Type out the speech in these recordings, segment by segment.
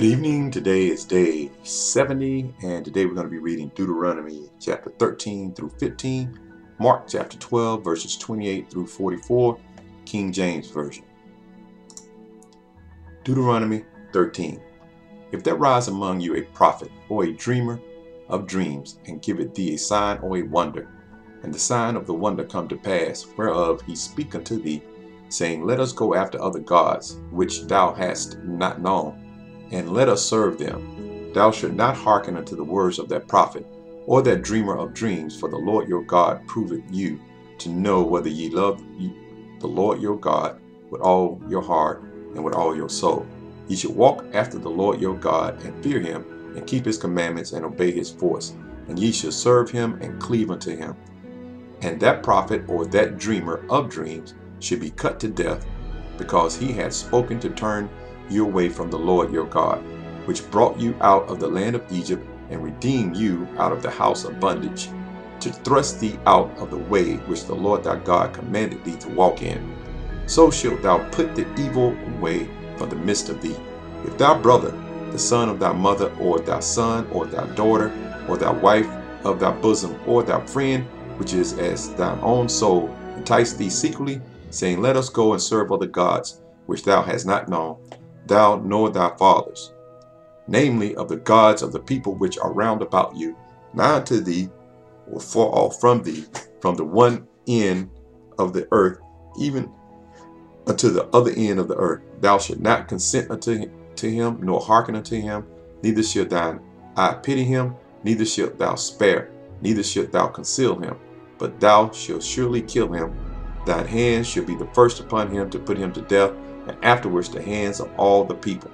Good evening. Today is day 70, and today we're going to be reading Deuteronomy chapter 13 through 15, Mark chapter 12, verses 28 through 44, King James Version. Deuteronomy 13. If there rise among you a prophet or a dreamer of dreams, and giveth thee a sign or a wonder, and the sign of the wonder come to pass, whereof he speak unto thee, saying, Let us go after other gods, which thou hast not known, and let us serve them. Thou shalt not hearken unto the words of that prophet, or that dreamer of dreams, for the Lord your God proveth you to know whether ye love the Lord your God with all your heart and with all your soul. Ye shall walk after the Lord your God, and fear him, and keep his commandments, and obey his voice. And ye shall serve him, and cleave unto him. And that prophet or that dreamer of dreams should be cut to death, because he had spoken to turn you away from the Lord your God, which brought you out of the land of Egypt, and redeemed you out of the house of bondage, to thrust thee out of the way which the Lord thy God commanded thee to walk in. So shalt thou put the evil away from the midst of thee. If thy brother, the son of thy mother, or thy son, or thy daughter, or thy wife of thy bosom, or thy friend, which is as thine own soul, entice thee secretly, saying, Let us go and serve other gods, which thou hast not known, thou nor thy fathers, namely of the gods of the people which are round about you, nigh unto thee, or far off from thee, from the one end of the earth, even unto the other end of the earth. Thou shalt not consent unto him, nor hearken unto him, neither shalt thine eye pity him, neither shalt thou spare, neither shalt thou conceal him, but thou shalt surely kill him. Thine hand shall be the first upon him to put him to death, and afterwards the hands of all the people.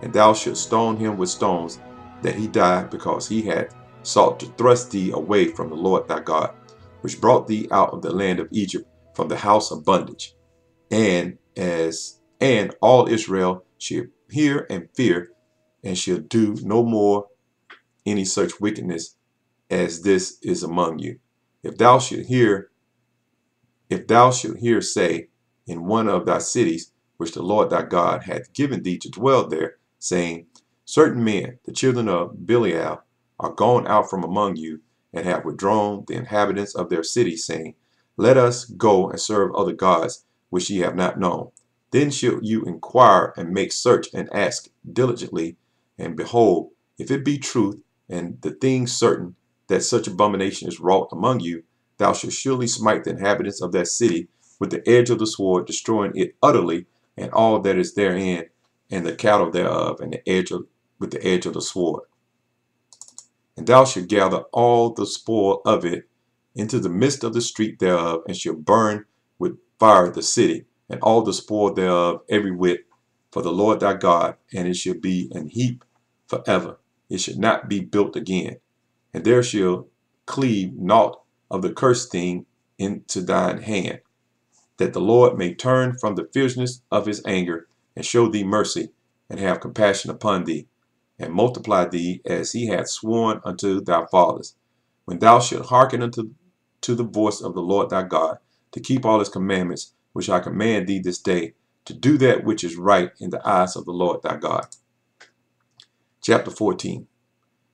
And thou shalt stone him with stones, that he die, because he had sought to thrust thee away from the Lord thy God, which brought thee out of the land of Egypt, from the house of bondage. And all Israel shall hear and fear, and shall do no more any such wickedness as this is among you. If thou shalt hear say in one of thy cities, which the Lord thy God hath given thee to dwell there, saying, Certain men, the children of Belial, are gone out from among you, and have withdrawn the inhabitants of their cities, saying, Let us go and serve other gods, which ye have not known. Then shall you inquire and make search, and ask diligently, and behold, if it be truth, and the thing certain, that such abomination is wrought among you, thou shalt surely smite the inhabitants of that city with the edge of the sword, destroying it utterly, and all that is therein, and the cattle thereof, and with the edge of the sword. And thou shalt gather all the spoil of it into the midst of the street thereof, and shalt burn with fire the city, and all the spoil thereof every whit, for the Lord thy God, and it shall be an heap forever. It shall not be built again. And there shall cleave naught of the cursed thing into thine hand, that the Lord may turn from the fierceness of his anger, and show thee mercy, and have compassion upon thee, and multiply thee as he hath sworn unto thy fathers, when thou shalt hearken unto the voice of the Lord thy God, to keep all his commandments, which I command thee this day, to do that which is right in the eyes of the Lord thy God. Chapter 14.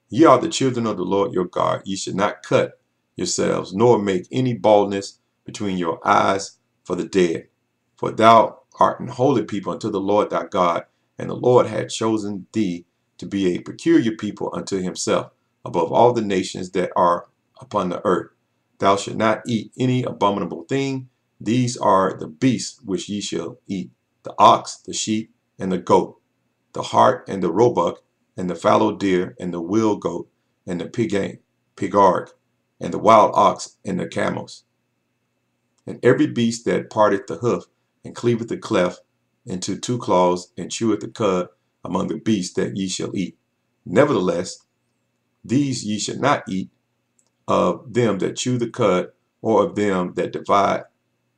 Ye are the children of the Lord your God. Ye should not cut yourselves, nor make any baldness between your eyes for the dead. For thou art an holy people unto the Lord thy God, and the Lord had chosen thee to be a peculiar people unto himself, above all the nations that are upon the earth. Thou shalt not eat any abominable thing. These are the beasts which ye shall eat: the ox, the sheep, and the goat, the hart, and the roebuck, and the fallow deer, and the wild goat, and the pigard, and the wild ox, and the camels, and every beast that parteth the hoof, and cleaveth the cleft into two claws, and cheweth the cud, among the beasts that ye shall eat. Nevertheless, these ye shall not eat: of them that chew the cud, or of them that divide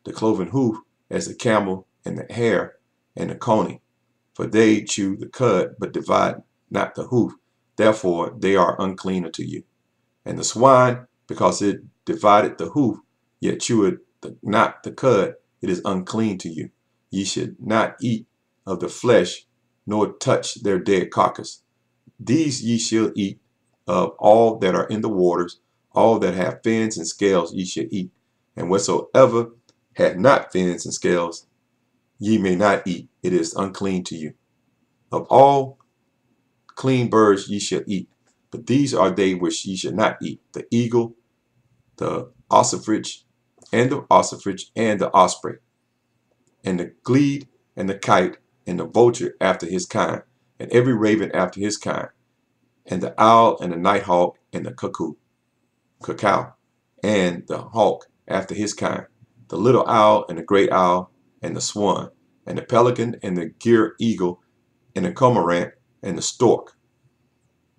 the cloven hoof, as the camel, and the hare, and the coney. For they chew the cud, but divide not the hoof, therefore they are unclean unto you. And the swine, because it divided the hoof, yet cheweth not the cud, it is unclean to you. Ye should not eat of the flesh nor touch their dead carcass. These ye shall eat of all that are in the waters, all that have fins and scales ye shall eat, and whatsoever hath not fins and scales ye may not eat, it is unclean to you. Of all clean birds ye shall eat, but these are they which ye shall not eat: the eagle, the ossifrage, and the osprey, and the glede, and the kite, and the vulture after his kind, and every raven after his kind, and the owl, and the nighthawk, and the cuckoo, and the hawk after his kind, the little owl, and the great owl, and the swan, and the pelican, and the gier eagle, and the cormorant, and the stork,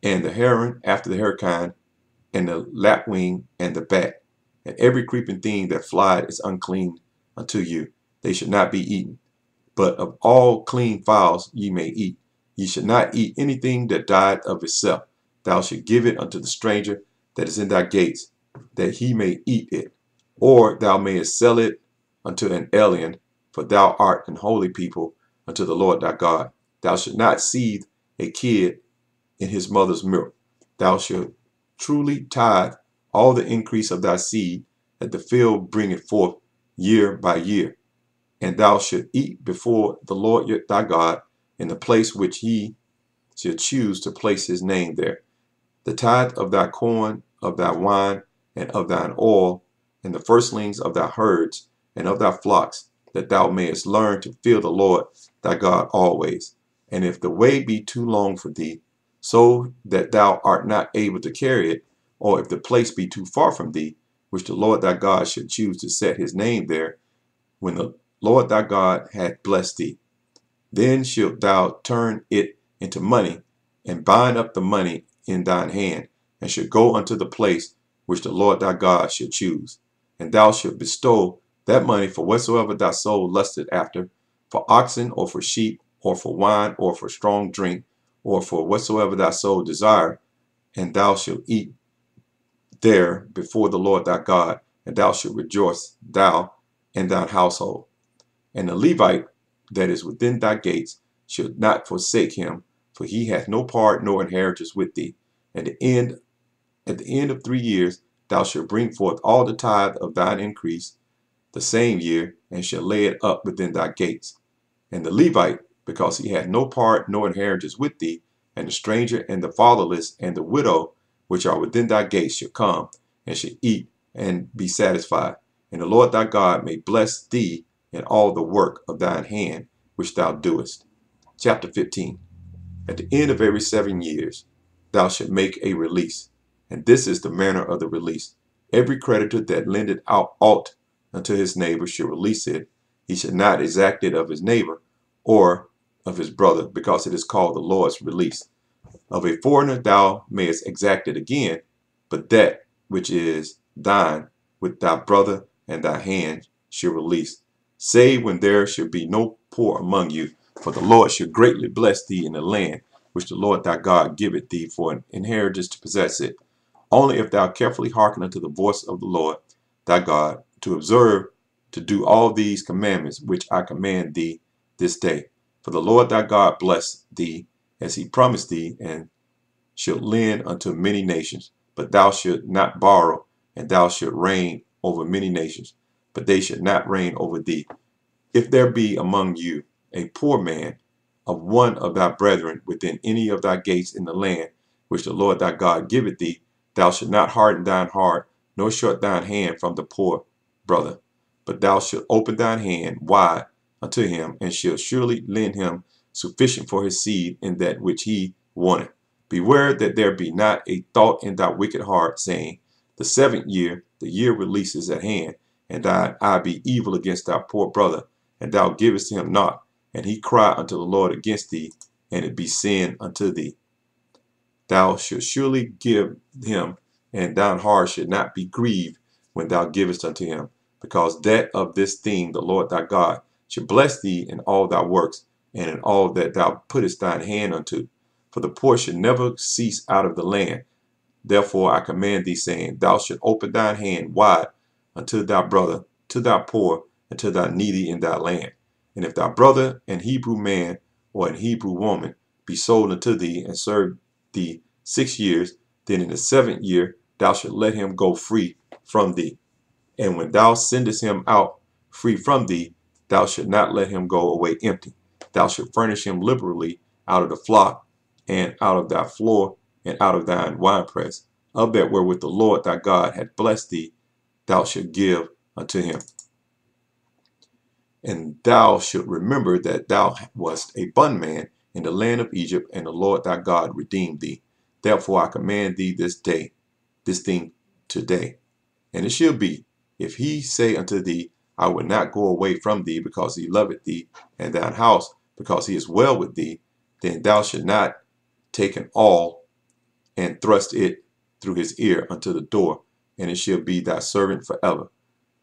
and the heron after the hare kind, and the lapwing, and the bat, and every creeping thing that flieth is unclean unto you. They should not be eaten. But of all clean fowls ye may eat. Ye should not eat anything that died of itself. Thou shalt give it unto the stranger that is in thy gates, that he may eat it. Or thou mayest sell it unto an alien, for thou art an holy people unto the Lord thy God. Thou shalt not seethe a kid in his mother's milk. Thou shalt truly tithe all the increase of thy seed, that the field bringeth forth year by year. And thou shalt eat before the Lord thy God in the place which he shall choose to place his name there. The tithe of thy corn, of thy wine, and of thine oil, and the firstlings of thy herds, and of thy flocks, that thou mayest learn to fear the Lord thy God always. And if the way be too long for thee, so that thou art not able to carry it, or if the place be too far from thee, which the Lord thy God should choose to set his name there, when the Lord thy God hath blessed thee, then shalt thou turn it into money, and bind up the money in thine hand, and shalt go unto the place which the Lord thy God shall choose. And thou shalt bestow that money for whatsoever thy soul lusteth after, for oxen, or for sheep, or for wine, or for strong drink, or for whatsoever thy soul desire, and thou shalt eat there before the Lord thy God, and thou shalt rejoice, thou and thine household. And the Levite that is within thy gates shall not forsake him, for he hath no part nor inheritance with thee. At the end of 3 years thou shalt bring forth all the tithe of thine increase the same year, and shall lay it up within thy gates. And the Levite, because he hath no part nor inheritance with thee, and the stranger, and the fatherless, and the widow, which are within thy gates, shall come, and shall eat, and be satisfied. And the Lord thy God may bless thee in all the work of thine hand which thou doest. Chapter 15. At the end of every 7 years thou shalt make a release, and this is the manner of the release. Every creditor that lendeth out aught unto his neighbor shall release it. He shall not exact it of his neighbor or of his brother, because it is called the Lord's release. Of a foreigner thou mayest exact it again, but that which is thine with thy brother and thy hand shall release, save when there shall be no poor among you, for the Lord shall greatly bless thee in the land which the Lord thy God giveth thee for an inheritance to possess it. Only if thou carefully hearken unto the voice of the Lord thy God, to observe to do all these commandments which I command thee this day. For the Lord thy God bless thee, as he promised thee, and shalt lend unto many nations. But thou shalt not borrow, and thou shalt reign over many nations, but they shall not reign over thee. If there be among you a poor man of one of thy brethren within any of thy gates in the land which the Lord thy God giveth thee, thou shalt not harden thine heart, nor shut thine hand from the poor brother, but thou shalt open thine hand wide unto him, and shalt surely lend him sufficient for his seed in that which he wanteth. Beware that there be not a thought in thy wicked heart, saying, the 7th year, the year release is at hand, and thine eye be evil against thy poor brother, and thou givest him not, and he cry unto the Lord against thee, and it be sin unto thee. Thou shalt surely give him, and thine heart should not be grieved when thou givest unto him, because that of this thing the Lord thy God shall bless thee in all thy works, and in all that thou puttest thine hand unto. For the poor should never cease out of the land. Therefore I command thee, saying, thou shalt open thine hand wide unto thy brother, to thy poor, and to thy needy in thy land. And if thy brother, an Hebrew man, or an Hebrew woman be sold unto thee, and serve thee 6 years, then in the 7th year thou shalt let him go free from thee. And when thou sendest him out free from thee, thou shalt not let him go away empty. Thou shalt furnish him liberally out of the flock, and out of thy floor, and out of thine winepress. Of that wherewith the Lord thy God hath blessed thee, thou shalt give unto him. And thou shalt remember that thou wast a bondman in the land of Egypt, and the Lord thy God redeemed thee. Therefore I command thee this thing today. And it shall be, if he say unto thee, I will not go away from thee, because he loveth thee, and thine house, because he is well with thee, then thou shalt not take an awl and thrust it through his ear unto the door, and it shall be thy servant forever.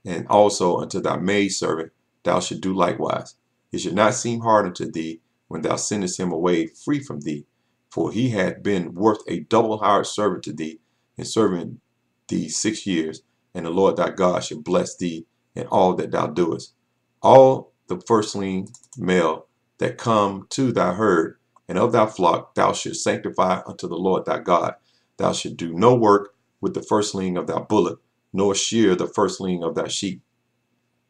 And also unto thy maidservant thou shalt do likewise. It should not seem hard unto thee when thou sendest him away free from thee, for he hath been worth a double hired servant to thee, in serving thee 6 years, and the Lord thy God shall bless thee in all that thou doest. All the firstling male that come to thy herd and of thy flock thou shalt sanctify unto the Lord thy God. Thou shalt do no work with the firstling of thy bullock, nor shear the firstling of thy sheep.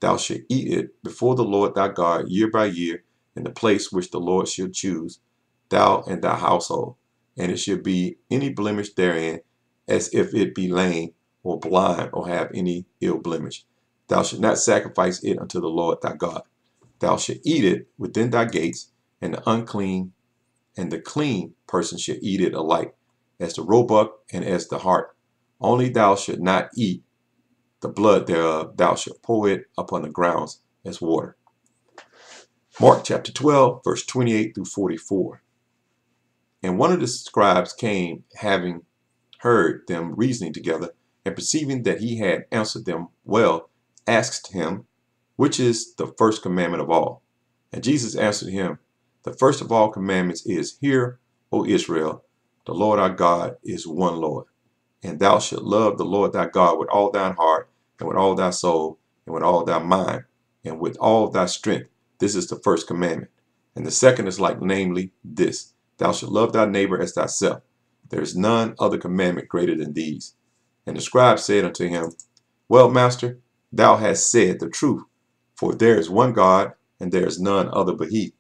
Thou shalt eat it before the Lord thy God year by year, in the place which the Lord shall choose, thou and thy household. And it shall be any blemish therein, as if it be lame, or blind, or have any ill blemish. Thou shalt not sacrifice it unto the Lord thy God. Thou shalt eat it within thy gates, and the unclean and the clean person shall eat it alike, as the roebuck and as the hart. Only thou shalt not eat the blood thereof, thou shalt pour it upon the grounds as water. Mark chapter 12, verse 28 through 44. And one of the scribes came, having heard them reasoning together, and perceiving that he had answered them well, asked him, which is the first commandment of all? And Jesus answered him, the first of all commandments is, Hear, O Israel, the Lord our God is one Lord. And thou shalt love the Lord thy God with all thine heart, and with all thy soul, and with all thy mind, and with all thy strength. This is the first commandment. And the second is like, namely, this, thou shalt love thy neighbor as thyself. There is none other commandment greater than these. And the scribe said unto him, Well, master, thou hast said the truth, for there is one God, and there is none other but he.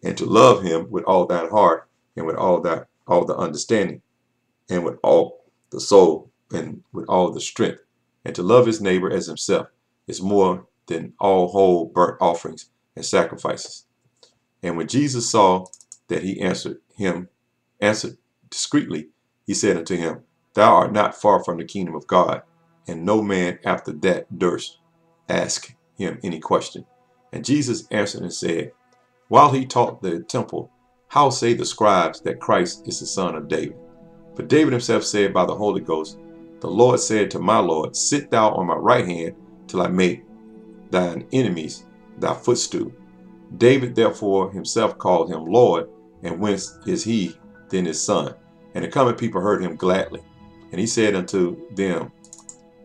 And to love him with all thine heart, and with all the understanding, and with all the soul, and with all the strength, and to love his neighbor as himself is more than all whole burnt offerings and sacrifices. And when Jesus saw that he answered discreetly, he said unto him, Thou art not far from the kingdom of God. And no man after that durst ask him any question. And Jesus answered and said, While he taught the temple, how say the scribes that Christ is the son of David? But David himself said by the Holy Ghost, The Lord said to my Lord, Sit thou on my right hand, till I make thine enemies thy footstool. David therefore himself called him Lord, and whence is he then his son? And the common people heard him gladly. And he said unto them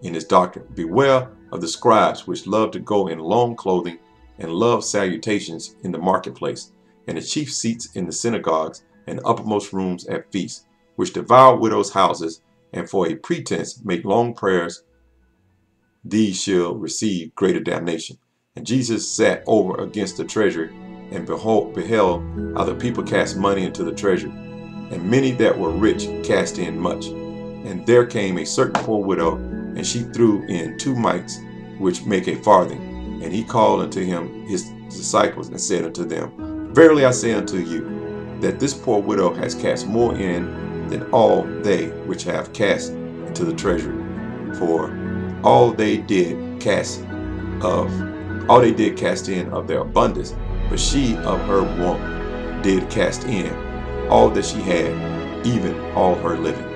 in his doctrine, Beware of the scribes which love to go in long clothing, and love salutations in the marketplace, and the chief seats in the synagogues, and the uppermost rooms at feasts, which devour widows' houses, and for a pretense make long prayers. These shall receive greater damnation. And Jesus sat over against the treasury, and beheld how the people cast money into the treasury. And many that were rich cast in much. And there came a certain poor widow, and she threw in 2 mites, which make a farthing. And he called unto him his disciples, and said unto them, Verily I say unto you, that this poor widow has cast more in than all they which have cast into the treasury. For all they did cast in of their abundance, but she of her want did cast in all that she had, even all her living.